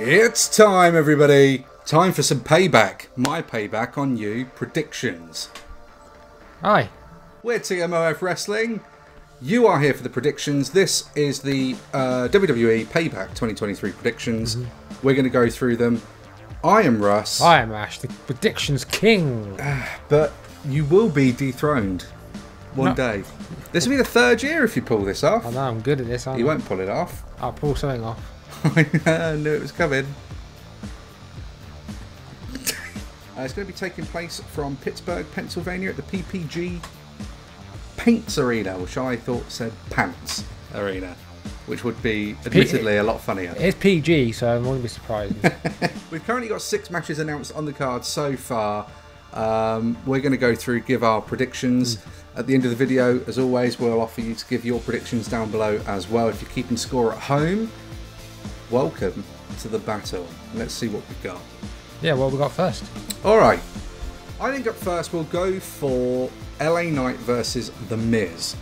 It's time, everybody. Time for some payback. My payback on you predictions. Hi. We're TMOF Wrestling. You are here for the predictions. This is the WWE Payback 2023 predictions. We're going to go through them. I am Russ. I am Ash, the predictions king. But you will be dethroned one day. This will be the third year if you pull this off. I know, I'm good at this, aren't I? You won't pull it off. I'll pull something off. I knew it was coming. It's going to be taking place from Pittsburgh, Pennsylvania at the PPG Paints Arena, which I thought said Pants Arena, which would be admittedly a lot funnier. It's PG, so I won't be surprised. We've currently got 6 matches announced on the card so far. We're going to go through, give our predictions. At the end of the video, as always, we'll offer you to give your predictions down below as well. If you're keeping score at home, welcome to the battle. Let's see what we've got. Yeah, what we got first? Alright, I think up first we'll go for LA Knight versus The Miz.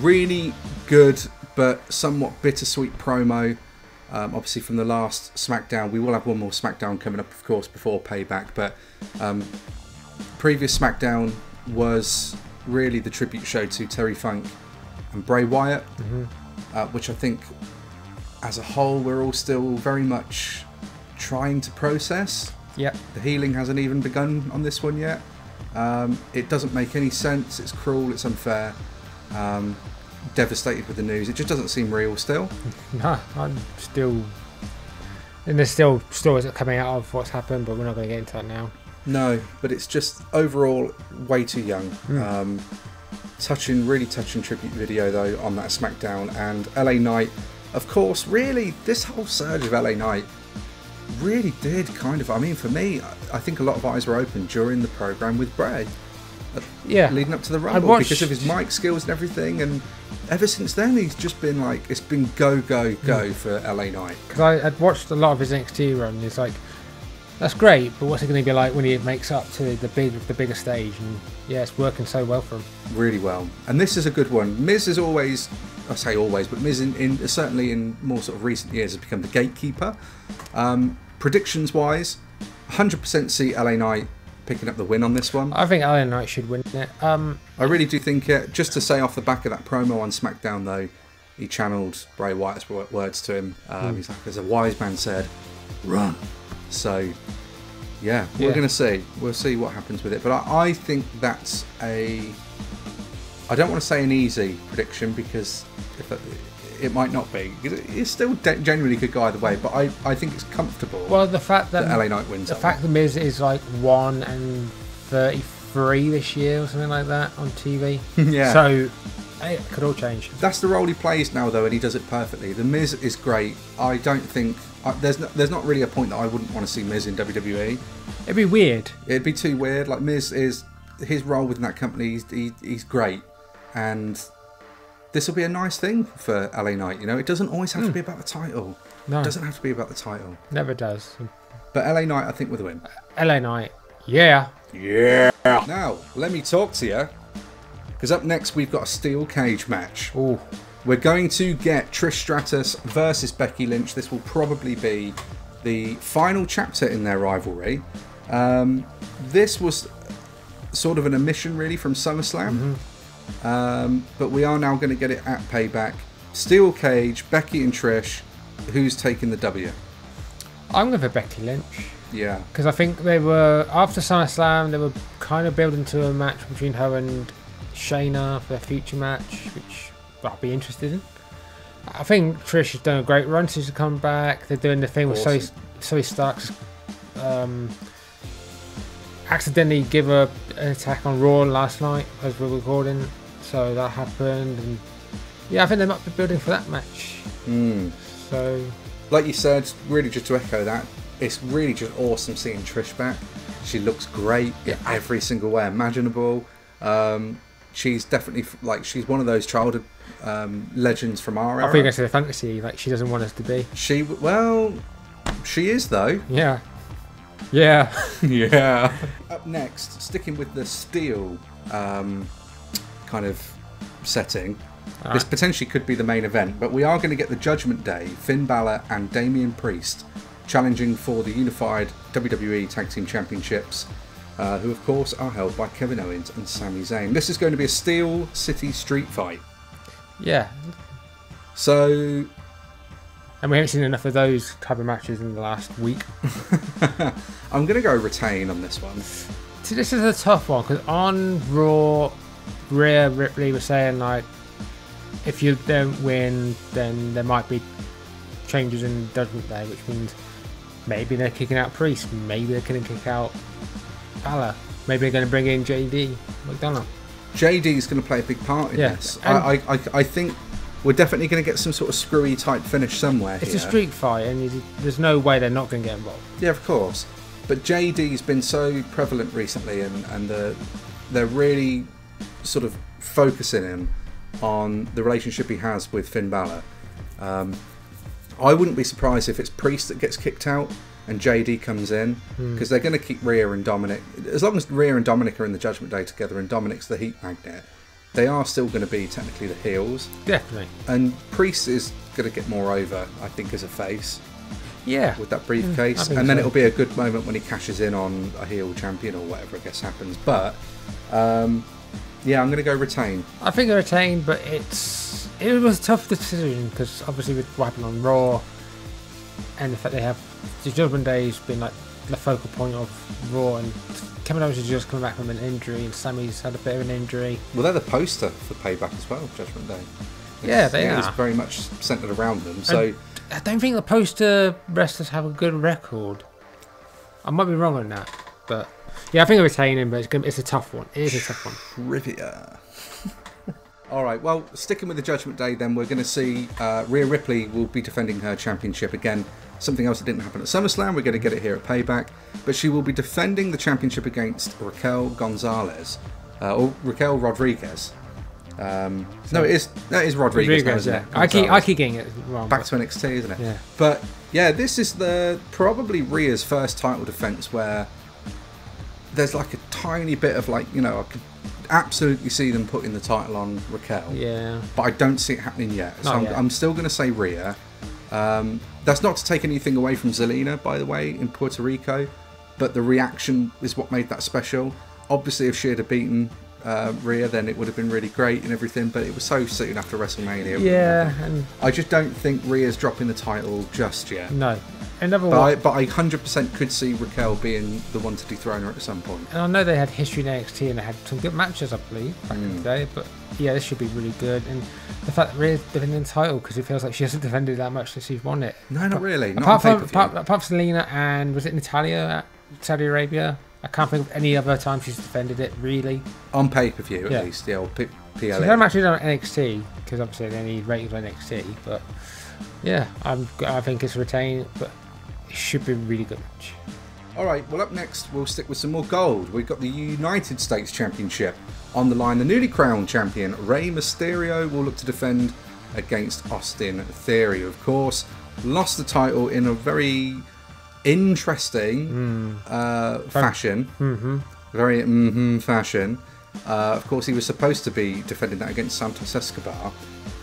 Really good but somewhat bittersweet promo. Obviously from the last SmackDown. We will have one more SmackDown coming up, of course, before Payback. But previous SmackDown was really the tribute show to Terry Funk and Bray Wyatt. Which I think, as a whole, we're all still very much trying to process. Yep. The healing hasn't even begun on this one yet. It doesn't make any sense. It's cruel. It's unfair. Devastated with the news. It just doesn't seem real still. No, I'm still... And there's still stories that are coming out of what's happened, but we're not going to get into that now. No, but it's just overall way too young. Really touching tribute video though on that SmackDown, and LA Knight, of course. Really, this whole surge of LA Knight really did kind of, I mean, for me, I think a lot of eyes were open during the program with Bray. Yeah, leading up to the Rumble because of his mic skills and everything, and ever since then he's just been like, it's been go for LA Knight. Because I'd watched a lot of his NXT run, and it's like, that's great, but what's it going to be like when he makes up to the bigger stage? And yeah, it's working so well for him. Really well. And this is a good one. Miz is always, I say always, but Miz certainly in more sort of recent years has become the gatekeeper. Predictions wise, 100% see LA Knight picking up the win on this one. I think LA Knight should win it. I really do think it. Just to say off the back of that promo on SmackDown though, he channeled Bray Wyatt's words to him. He's like, as a wise man said, run. So yeah, we're going to see. We'll see what happens with it. But I think that's I don't want to say an easy prediction, because it might not be. It's still genuinely could go either way, but I think it's comfortable. Well, the fact that LA Knight wins. The fact that Miz is like 1-33 this year or something like that on TV. Yeah. So it could all change. That's the role he plays now, though, and he does it perfectly. The Miz is great. I don't think there's not really a point that I wouldn't want to see Miz in WWE. It'd be weird. It'd be too weird. Like, Miz is his role within that company. He's great, and this will be a nice thing for LA Knight. You know, it doesn't always have to be about the title. No, it doesn't have to be about the title. Never does. But LA Knight, I think, with a win. LA Knight, yeah. Now let me talk to you, because up next we've got a steel cage match. Ooh. We're going to get Trish Stratus versus Becky Lynch. This will probably be the final chapter in their rivalry. This was sort of an omission, really, from SummerSlam. But we are now going to get it at Payback. Steel cage, Becky and Trish. Who's taking the W? I'm going for Becky Lynch. Yeah. Because I think they were, after SummerSlam, they were kind of building to a match between her and Shayna for their future match, which I'll be interested in. I think Trish has done a great run since she's come back. They're doing the thing with Zoe Starks accidentally give her an attack on Raw last night as we're recording, so that happened, and yeah, I think they might be building for that match. So, like you said, really just to echo that, it's really just awesome seeing Trish back. She looks great in every single way imaginable. She's definitely, like, she's one of those childhood legends from our era. I think it's a fantasy, like she doesn't want us to be. She is though. Yeah. Up next, sticking with the steel kind of setting, This potentially could be the main event, but we are going to get the Judgment Day, Finn Balor and Damian Priest challenging for the unified WWE Tag Team Championships, who of course are held by Kevin Owens and Sami Zayn. This is going to be a Steel City street fight. Yeah. So... And we haven't seen enough of those type of matches in the last week. I'm going to go retain on this one. See, this is a tough one, because on Raw, Rhea, Ripley were saying, like, if you don't win, then there might be changes in Judgment Day, which means maybe they're kicking out Priest, maybe they're going to kick out Balor, maybe they're going to bring in JD McDonough. JD is going to play a big part in this. I think we're definitely going to get some sort of screwy type finish somewhere. It's a street fight, and there's no way they're not going to get involved. Yeah, of course. But JD's been so prevalent recently, and they're really sort of focusing in on the relationship he has with Finn Balor. I wouldn't be surprised if it's Priest that gets kicked out and JD comes in, because they're going to keep Rhea and Dominic. As long as Rhea and Dominic are in the Judgment Day together and Dominic's the heat magnet, they are still going to be technically the heels. Definitely. And Priest is going to get more over, I think, as a face. Yeah. With that briefcase. And then it'll be a good moment when he cashes in on a heel champion or whatever I guess happens. But, yeah, I'm going to go retain. I think I retain, but it was a tough decision, because obviously with what happened on Raw, and the fact they have the Judgment Day's been like the focal point of Raw, and Kevin Owens is just coming back from an injury, and Sami's had a bit of an injury. Well, they're the poster for Payback as well, Judgment Day. Yeah, they are. It's very much centred around them. So I don't think the poster wrestlers have a good record. I might be wrong on that, but yeah, I think I retain him, but it's a tough one. It is a tough one. Trivia. All right, well, sticking with the Judgment Day, then we're going to see Rhea Ripley will be defending her championship again. Something else that didn't happen at SummerSlam, we're going to get it here at Payback. But she will be defending the championship against Raquel Gonzalez, or Raquel Rodriguez. No, it is Rodriguez now, isn't it? I keep getting it wrong. Back to NXT, isn't it? Yeah. But yeah, this is probably Rhea's first title defense where there's like a tiny bit of like, you know, I could absolutely see them putting the title on Raquel. Yeah. But I don't see it happening yet. So I'm still going to say Rhea. That's not to take anything away from Zelina, by the way, in Puerto Rico. But the reaction is what made that special. Obviously, if she had beaten Rhea, then it would have been really great and everything. But it was so soon after WrestleMania. Yeah. And I just don't think Rhea's dropping the title just yet. No. But I 100% could see Raquel being the one to dethrone her at some point. And I know they had history in NXT and they had some good matches, I believe, back in the day. But yeah, this should be really good. And the fact that Rhea's defending the title, because it feels like she hasn't defended that much since she's won it. No, not really. Apart from Selena and was it Natalia at Saudi Arabia? I can't think of any other time she's defended it, really. On pay-per-view, at least. Yeah, or PLE. She's had matches on NXT, because obviously they need ratings on NXT. But yeah, I think it's retained, but it should be a really good match. Alright, well up next we'll stick with some more gold. We've got the United States Championship on the line. The newly crowned champion Rey Mysterio will look to defend against Austin Theory, of course. Lost the title in a very interesting fashion. Very fashion. Of course, he was supposed to be defending that against Santos Escobar,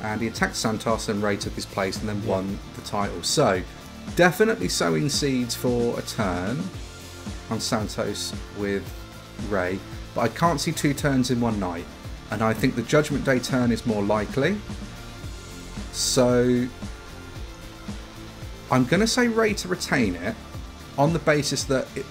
and he attacked Santos and Rey took his place and then won the title. So definitely sowing seeds for a turn on Santos with Rey, but I can't see two turns in one night, and I think the Judgment Day turn is more likely. So I'm going to say Rey to retain it on the basis that it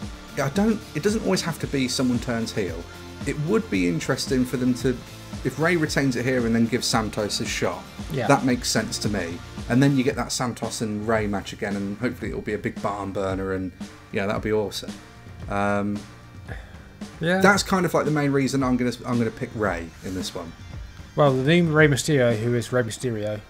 doesn't always have to be someone turns heel. It would be interesting for them to, if Rey retains it here and then gives Santos a shot, that makes sense to me. And then you get that Santos and Rey match again, and hopefully it'll be a big barn burner, and yeah, that'll be awesome. That's kind of like the main reason I'm gonna pick Rey in this one. Well, the new Rey Mysterio, who is Rey Mysterio,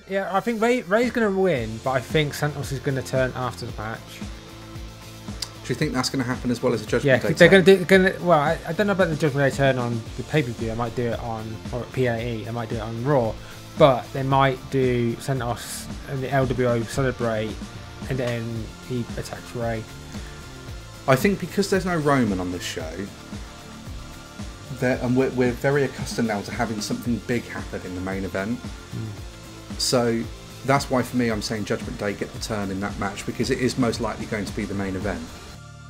yeah, I think Rey's going to win, but I think Santos is going to turn after the match. Do you think that's going to happen as well as a Judgment Day turn? Yeah, they're going to. Well, I don't know about the Judgment Day turn on the pay-per-view. I might do it on PAE. I might do it on Raw, but they might do Santos and the LWO celebrate, and then he attacks Rey. I think because there's no Roman on this show, and we're very accustomed now to having something big happen in the main event. So that's why for me I'm saying Judgment Day get the turn in that match, because it is most likely going to be the main event.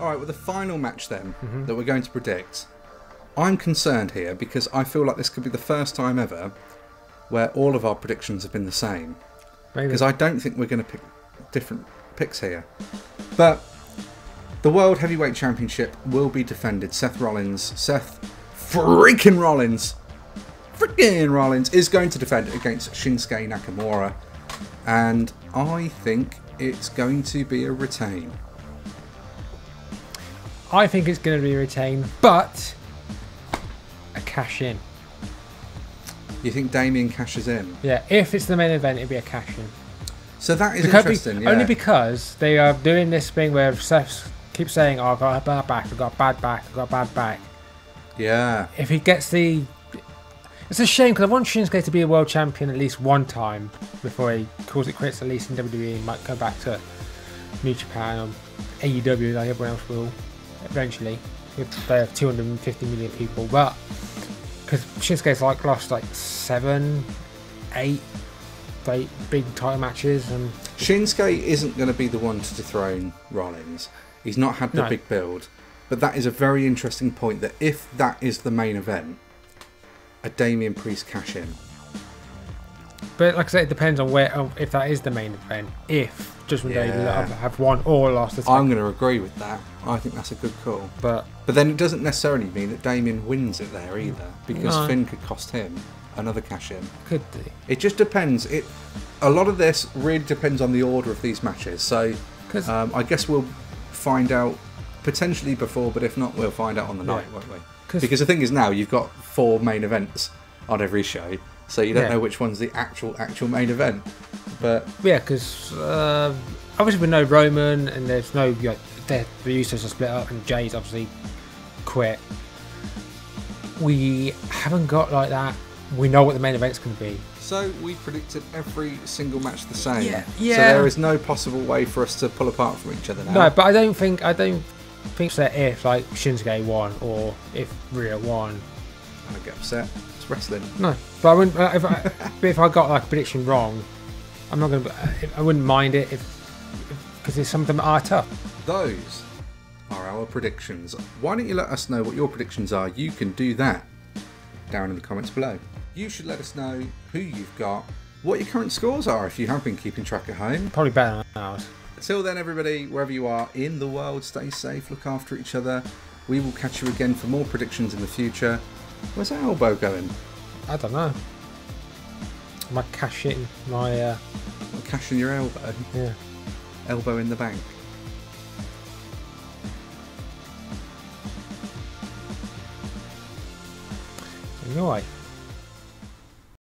Alright, well the final match then that we're going to predict, I'm concerned here because I feel like this could be the first time ever where all of our predictions have been the same. Because I don't think we're going to pick different picks here. But the World Heavyweight Championship will be defended. Seth Rollins is going to defend against Shinsuke Nakamura. And I think it's going to be a retain. I think it's going to be a retain, but a cash in. You think Damien cashes in? Yeah, if it's the main event, it'd be a cash in. So that is interesting, yeah. Only because they are doing this thing where Seth keeps saying, oh, I've got a bad back, I've got a bad back, I've got a bad back. Yeah. If he gets the... It's a shame, because I want Shinsuke to be a world champion at least one time before he calls it quits, at least in WWE, and might go back to New Japan or AEW like everyone else will eventually. They have 250 million people, but because Shinsuke's lost 7, 8 big title matches, and Shinsuke isn't going to be the one to dethrone Rollins. He's not had the big build, but that is a very interesting point, that if that is the main event, a Damian Priest cash in. But like I said, it depends on if that is the main event. If Judgment Day have won or lost the title. I'm going to agree with that. I think that's a good call. But then it doesn't necessarily mean that Damien wins it there either, because Finn could cost him another cash in. Could do. It just depends. A lot of this really depends on the order of these matches. So I guess we'll find out potentially before, but if not, we'll find out on the night, won't we? Because the thing is, now you've got 4 main events on every show, so you don't know which one's the actual main event. But yeah, because obviously with no Roman, and there's no the Usos are split up, and Jay's obviously quit. We haven't got that. We know what the main event's going to be. So we predicted every single match the same. Yeah. So there is no possible way for us to pull apart from each other now. No, but I don't think that if Shinsuke won or if Rhea won. I don't get upset. It's wrestling. No, but I wouldn't. If I got a prediction wrong, I'm not going to. I wouldn't mind it because some of them are tough. Those are our predictions. Why don't you let us know what your predictions are? You can do that down in the comments below. You should let us know who you've got, what your current scores are if you have been keeping track at home. Probably better than ours. Until then, everybody, wherever you are in the world, stay safe, look after each other. We will catch you again for more predictions in the future. Where's that elbow going? I don't know. I might cash in my... Cash in your elbow? Yeah. Elbow in the bank. Anyway.